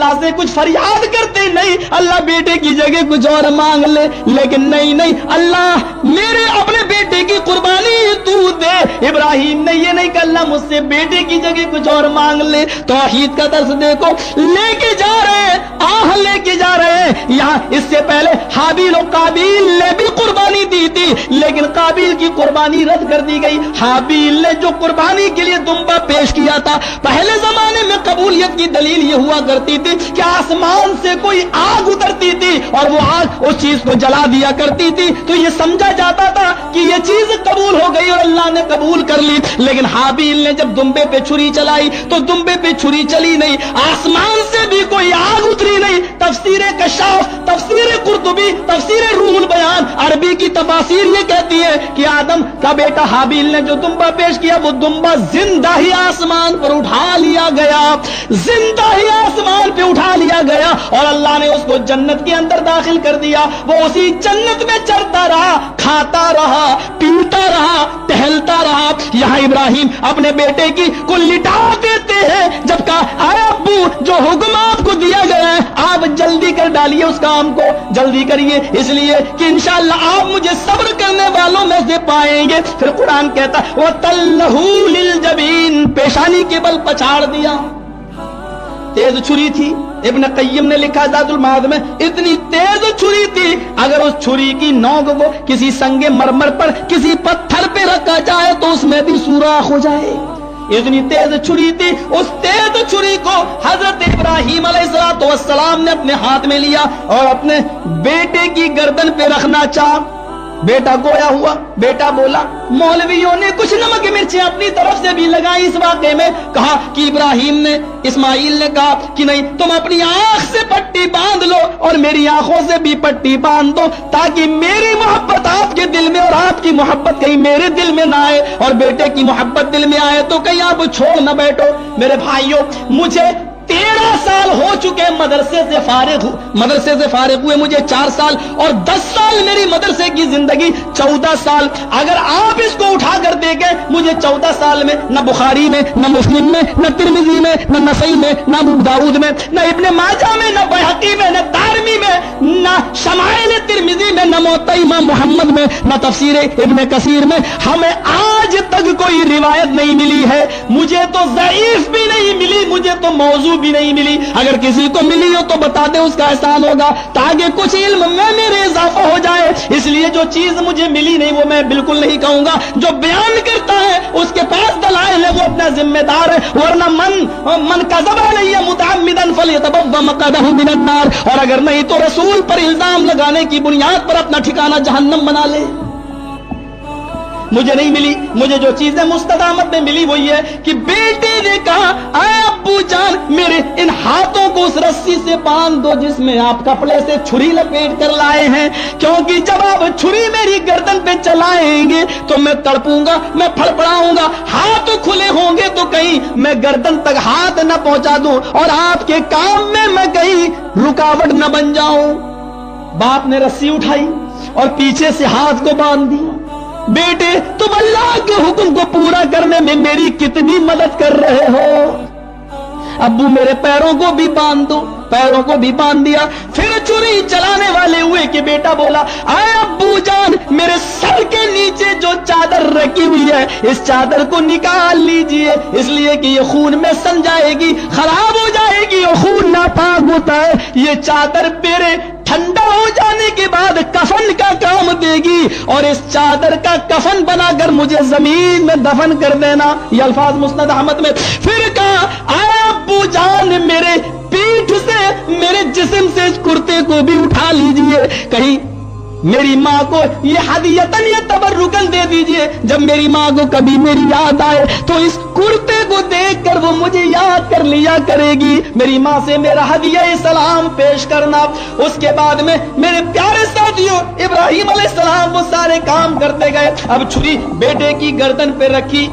अल्लाह से कुछ फरियाद करते, नहीं अल्लाह बेटे की जगह कुछ और मांग ले, लेकिन नहीं नहीं अल्लाह मेरे अपने बेटे की कुर्बानी तू दे। इब्राहिम ने ये नहीं कहा अल्लाह मुझसे बेटे की जगह कुछ और मांग ले। तौहीद का दर्स देखो, लेके जा रहे हैं, आह लेके जा रहे हैं। यहाँ इससे पहले हाबिल और काबिल ने भी कुर्बानी दी थी, लेकिन काबिल की कुर्बानी रद्द कर दी गई। हाबिल ने जो कुर्बानी के लिए दुम्बा पेश किया था, पहले जमाने में कबूलियत की दलील ये हुआ करती थी कि आसमान से कोई आग उतरती थी और वो आग उस चीज को जला दिया करती थी, तो ये समझा जाता था कि ये चीज कबूल हो गई और अल्लाह ने कबूल कर ली। लेकिन हाबिल ने जब दुम्बे पे छुरी चलाई तो दुम्बे पे छुरी चली नहीं, आसमान से भी कोई आग उतरी नहीं। तफसीर कशाफ, तफसीर कुर्तुबी, तफसीर रूहुल बयान, अरबी की तफासीर ये कहती है कि आदम का बेटा हाबिल ने जो दुम्बा पेश किया वो दुम्बा जिंदा ही आसमान पर उठा लिया गया, जिंदा ही आसमान पे उठा लिया गया और अल्लाह ने उसको जन्नत के अंदर दाखिल कर दिया। वो उसी जन्नत में चरता रहा, खाता रहा, पीता रहा, टहलता रहा। यहाँ इब्राहिम अपने बेटे की को लिटा देते हैं, जब कहा अरे अब्बू जो हुक्म आपको दिया गया है आप जल्दी कर डालिए उस काम को, जल्दी करिए, इसलिए कि इंशाअल्लाह आप मुझे सब्र करने वालों में से पाएंगे। फिर कुरान कहता वो तल्लहू लिल जबीन, पेशानी के बल पछाड़ दिया। तेज छुरी थी, इब्न क़य्यिम ने लिखा ज़ादुल माद में, इतनी तेज छुरी थी अगर उस छुरी की नोक को किसी संगे मरमर पर किसी पत्थर पे रखा जाए तो उसमें भी सुराख हो जाए, इतनी तेज छुरी थी। उस तेज छुरी को हजरत इब्राहिम अलैहिस्सलाम ने अपने हाथ में लिया और अपने बेटे की गर्दन पे रखना चाहा। बेटा गोया हुआ, बेटा बोला। मौलवियों ने कुछ नमक मिर्चें अपनी तरफ से भी लगाई इस वाक़े में, कहा कि इब्राहिम ने, इस्माइल ने कहा कि नहीं तुम अपनी आंख से पट्टी बांध लो और मेरी आंखों से भी पट्टी बांध दो, ताकि मेरी मोहब्बत आपके दिल में और आपकी मोहब्बत कहीं मेरे दिल में ना आए और बेटे की मोहब्बत दिल में आए तो कहीं आप छोड़ न बैठो। मेरे भाइयों, मुझे 13 साल हो चुके मदरसे से फारिग हुए मुझे 4 साल और 10 साल मेरी मदरसे की जिंदगी 14 साल। अगर आप इसको उठा कर देखें, मुझे 14 साल में न बुखारी में, न मुस्लिम में, न तिरमिजी में, न नसई में, न अबू दाऊद में, न इब्ने माजा में, न बैहक़ी में, न दारमी में, न शमाइल तिरमिजी में, न मुअत्ता इमाम मुहम्मद में, न तफसीर इब्ने कसीर में हमें आज तक कोई रिवायत नहीं मिली है। मुझे तो ज़ईफ भी नहीं मिली, मुझे तो मौजू भी नहीं मिली। अगर किसी को मिली हो तो बता दे, उसका एहसान होगा, ताकि कुछ इल्म में मेरे इजाफा हो जाए। इसलिए जो चीज मुझे मिली नहीं वो मैं बिल्कुल नहीं कहूंगा। जो बयान करता है उसके पास दलाइल है, वो अपना जिम्मेदार है, वरना मन कज़ब अलैहि मुतअम्मिदन फलियतबव्वा मक़अदहु मिनन नार। और अगर नहीं तो रसूल पर इल्जाम लगाने की बुनियाद पर अपना ठिकाना जहन्नम बना ले। मुझे नहीं मिली, मुझे जो चीजें मुस्तदामत में मिली वो ये कि बेटे ने कहा आए अब्बू जान मेरे इन हाथों को उस रस्सी से बांध दो जिसमें आप कपड़े से छुरी लपेट कर लाए हैं, क्योंकि जब आप छुरी मेरी गर्दन पे चलाएंगे तो मैं तड़पूंगा, मैं फड़फड़ाऊंगा, हाथ खुले होंगे तो कहीं मैं गर्दन तक हाथ न पहुंचा दूं और आपके काम में मैं कहीं रुकावट न बन जाऊं। बाप ने रस्सी उठाई और पीछे से हाथ को बांध दिया। बेटे तुम अल्लाह के हुक्म को पूरा करने में मेरी कितनी मदद कर रहे हो। अब्बू मेरे पैरों को भी बांध दो, पैरों को भी बांध दिया। फिर छुरी चलाने वाले हुए कि बेटा बोला आए अब्बू जान मेरे सर के नीचे जो चादर रखी हुई है इस चादर को निकाल लीजिए, इसलिए कि ये खून में सन जाएगी, खराब हो जाएगी और खून नापाक होता है। ये चादर मेरे ठंडा हो जाने के बाद कफन का काम देगी और इस चादर का कफन बनाकर मुझे जमीन में दफन कर देना। ये अल्फाज मुस्नद अहमद में। फिर कहा आए अब्बू जान मेरे पीठ से, मेरे जिस्म से इस कुर्ते को भी उठा लीजिए, कहीं मेरी माँ को ये हदियतन या तबर्रुकन दे दीजिए, जब मेरी माँ को कभी मेरी याद आए तो इस कुर्ते को देखकर वो मुझे याद कर लिया करेगी। मेरी माँ से मेरा हदिया सलाम पेश करना। उसके बाद में मेरे प्यारे साथियों इब्राहिम अलैहिस्सलाम वो सारे काम करते गए। अब छुरी बेटे की गर्दन पे रखी,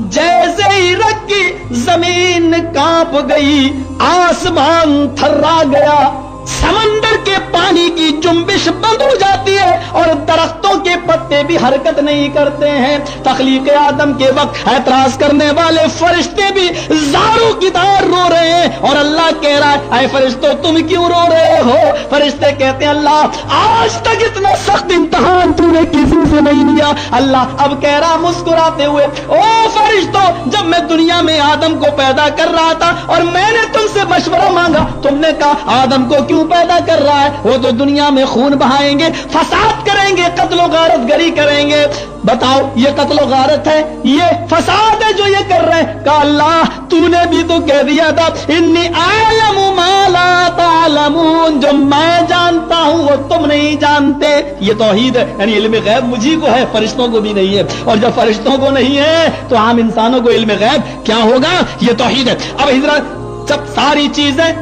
जैसे ही रखी जमीन कांप गई, आसमान थर्रा गया, समंदर के पानी की जुम्बिश बंद हो जाती है और दरख्तों के पत्ते भी हरकत नहीं करते हैं। तख्लीक आदम के वक्त एतराज करने वाले फरिश्ते भी ज़ारों की तरह रो रहे हैं और अल्लाह कह रहा है, ऐ फरिश्तों तुम क्यों रो रहे हो? फरिश्ते कहते हैं, अल्लाह आज तक इतना सख्त इम्तिहान तूने किसी से नहीं लिया। अल्लाह अब कह रहा मुस्कुराते हुए, ओ फरिश्तों, जब मैं दुनिया में आदम को पैदा कर रहा था और मैंने तुमसे मशवरा मांगा, तुमने कहा आदम को क्यों पैदा कर रहा है? वो तो दुनिया में खून बहाएंगे, फसाद करेंगे, कत्लो गारत गरी करेंगे। बताओ ये कत्लो गारत है, ये फसाद है जो ये कर रहे हैं? कहा अल्लाह तूने भी तो कह दिया था, इन्नी आलमु मा ला तालमून, जो मैं जानता हूं वो तुम नहीं जानते। ये तौहीद है, यानी इल्म गैब मुझी को है, फरिश्तों को भी नहीं है। और जब फरिश्तों को नहीं है तो आम इंसानों को इल्म गैब क्या होगा? ये तौहीद है। अब हिजरत जब सारी चीजें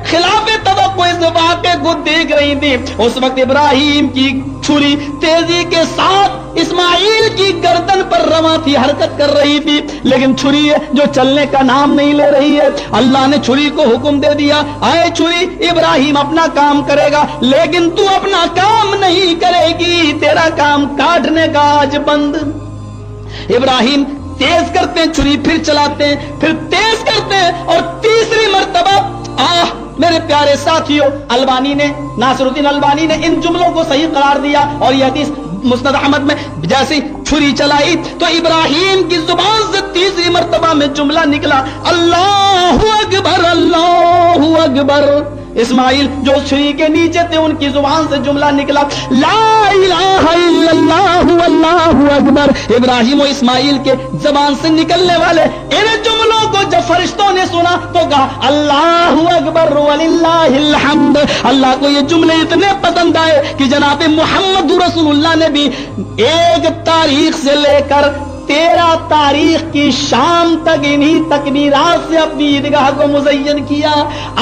खिलाफे तवक्को इस वाक़े को देख रही थी, उस वक्त इब्राहिम की छुरी तेजी के साथ इस्माइल की गर्दन पर रवा थी, हरकत कर रही थी, लेकिन छुरी जो चलने का नाम नहीं ले रही है। अल्लाह ने छुरी को हुक्म दे दिया, आए छुरी, इब्राहिम अपना काम करेगा लेकिन तू अपना काम नहीं करेगी, तेरा काम काटने का आज बंद। इब्राहिम तेज करते हैं छुरी, फिर चलाते हैं, फिर तेज करते हैं और तीसरी मर्तबा मेरे प्यारे साथियों, अलबानी ने, नासिरुद्दीन अलबानी ने इन जुमलों को सही करार दिया और यह हदीस मुस्नद अहमद में जैसी छुरी चलाई तो इब्राहिम की जुबान से तीसरी मर्तबा में जुमला निकला, अल्लाहु अकबर, अल्लाहु अकबर। इस्माइल जो छुरी के नीचे थे उनकी जुबान से जुमला निकला, ला इलाहा इल्लल्लाहु अल्लाहु अकबर। इब्राहिम और इस्माइल के जबान से निकलने वाले इन जुमलों को जब फरिश्तों ने सुना तो कहा अल्लाहु अकबर वलिल्लाहिल हम्द। अल्लाह को ये जुमले इतने पसंद आए कि जनाब मुहम्मद रसूलुल्लाह ने भी 1 तारीख से लेकर 13 तारीख की शाम तक इन्हीं तकबीरात से अपनी ईदगाह को मुज़य्यन किया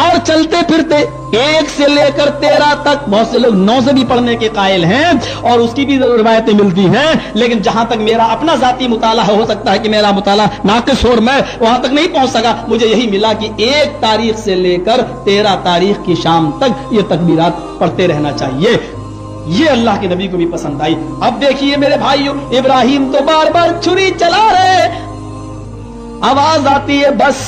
और चलते फिरते 1 से लेकर 13 तक, बहुत से लोग 9 से भी पढ़ने के कायल हैं और उसकी भी रिवायतें मिलती हैं, लेकिन जहां तक मेरा अपना जाती मुताला हो सकता है कि मेरा मुताला नाक़िस और मैं वहां तक नहीं पहुंच सका, मुझे यही मिला कि 1 तारीख से लेकर 13 तारीख की शाम तक ये तकबीरात पढ़ते रहना चाहिए। ये अल्लाह के नबी को भी पसंद आई। अब देखिए मेरे भाइयों, इब्राहिम तो बार बार छुरी चला रहे, आवाज आती है, बस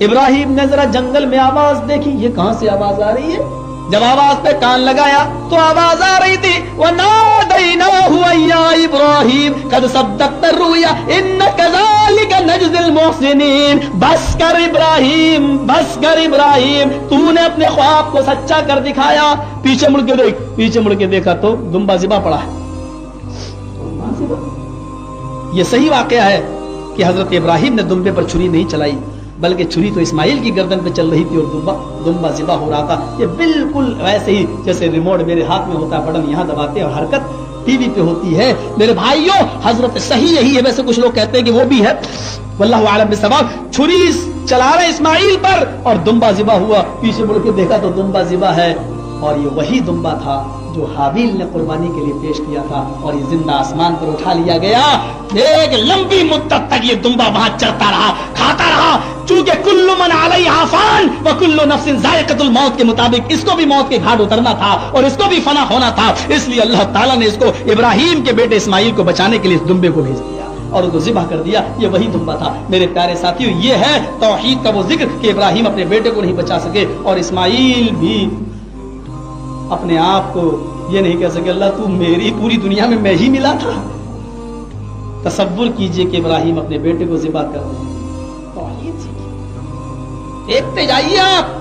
इब्राहिम ने जरा जंगल में आवाज देखी, ये कहां से आवाज आ रही है? जब आवाज पे कान लगाया तो आवाज आ रही थी, वनादैनाहु या इब्राहिम कद सद्दक़्ता रुया इन्नका ज़ालिका नजज़िल मुहसिनीन। बस कर इब्राहिम, बस कर इब्राहिम, तूने अपने ख्वाब को सच्चा कर दिखाया। पीछे मुड़ के देख, पीछे मुड़ के देखा तो दुम्बा ज़िबा पड़ा है। यह सही वाकया है कि हजरत इब्राहिम ने दुम्बे पर छुरी नहीं चलाई, बल्कि छुरी तो इस्माइल की गर्दन पे चल रही थी और दुम्बा ज़िबा हो रहा था। ये बिल्कुल वैसे ही जैसे रिमोट मेरे हाथ में होता है, बटन यहाँ दबाते और हरकत टीवी पे होती है। मेरे भाइयों, हजरत सही यही है, वैसे कुछ लोग कहते हैं कि वो भी है, वल्लाहु आलम बिस्सवाब। छुरी चला रहे इस्माइल पर और दुम्बा ज़िबा हुआ, पीछे मुड़ के देखा तो दुम्बा ज़िबा है और ये वही दुम्बा था जो हाबील ने कुर्बानी के लिए पेश किया था और ये जिंदा आसमान पर उठा लिया गया। एक लंबी मुद्दत तक ये दुम्बा वहां चलता रहा, खाता रहा, चूंकि कुल्लु मन अलैहा फान व कुल्लु नफ्सिन ज़ाइक़तुल मौत के मुताबिक इसको भी मौत के घाट उतरना था और इसको भी फना होना था। इसलिए अल्लाह ताला ने इसको इब्राहिम के बेटे इस्माइल को बचाने के लिए इस दुम्बे को भेज दिया और उसको ज़िबा कर दिया। ये वही दुम्बा था। मेरे प्यारे साथियों, ये है तौहीद का वो जिक्र कि इब्राहिम अपने बेटे को नहीं बचा सके और इस्माइल भी अपने आप को ये नहीं कह सके, अल्लाह तू मेरी पूरी दुनिया में मैं ही मिला था। तसव्वुर कीजिए कि इब्राहिम अपने बेटे को ज़िबा कर रहे हैं। तौहीद सीखिए, देखते जाइए, आप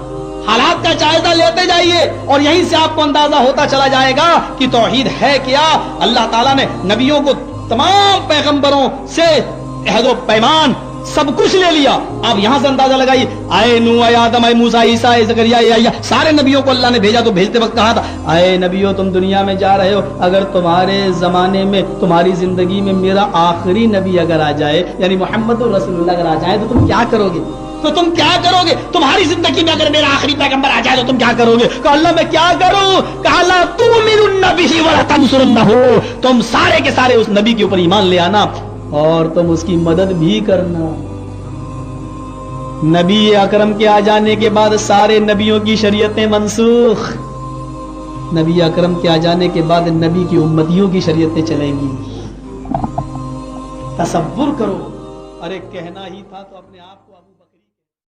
हालात का जायजा लेते जाइए और यहीं से आपको अंदाजा होता चला जाएगा कि तौहीद है क्या। अल्लाह ताला ने नबियों को, तमाम पैगंबरों से अहद व पैमान सब कुछ ले लिया। आप यहां से अंदाजा लगाइए, आए नूह, आए आदम, आए मूसा, ईसा, आए ज़करिया, या सारे नबियों को अल्लाह ने भेजा तो भेजते वक्त कहा था, आए नबियों तुम दुनिया में जा रहे हो, अगर तुम्हारे जमाने में, तुम्हारी जिंदगी में मेरा आखिरी नबी अगर आ जाए, यानी मोहम्मद रसूलुल्लाह अगर आ जाए तो तुम क्या करोगे? तो तुम क्या करोगे? तुम्हारी जिंदगी में अगर मेरा आखिरी पैगंबर आ जाए तो तुम क्या करोगे? कहा अल्लाह मैं क्या करूं? कहा ला तुमिनुन बिही व ला तंसुरुन्नहु, तुम सारे के सारे उस नबी के ऊपर ईमान ले आना और तुम उसकी मदद भी करना। نبی اکرم کے آ جانے کے بعد سارے نبیوں کی شریعتیں منسوخ، نبی اکرم کے آ جانے کے بعد نبی کی امتیوں کی شریعتیں چلیں گی۔ تصور کرو، ارے کہنا ہی تھا تو اپنے آپ کو ابو بکر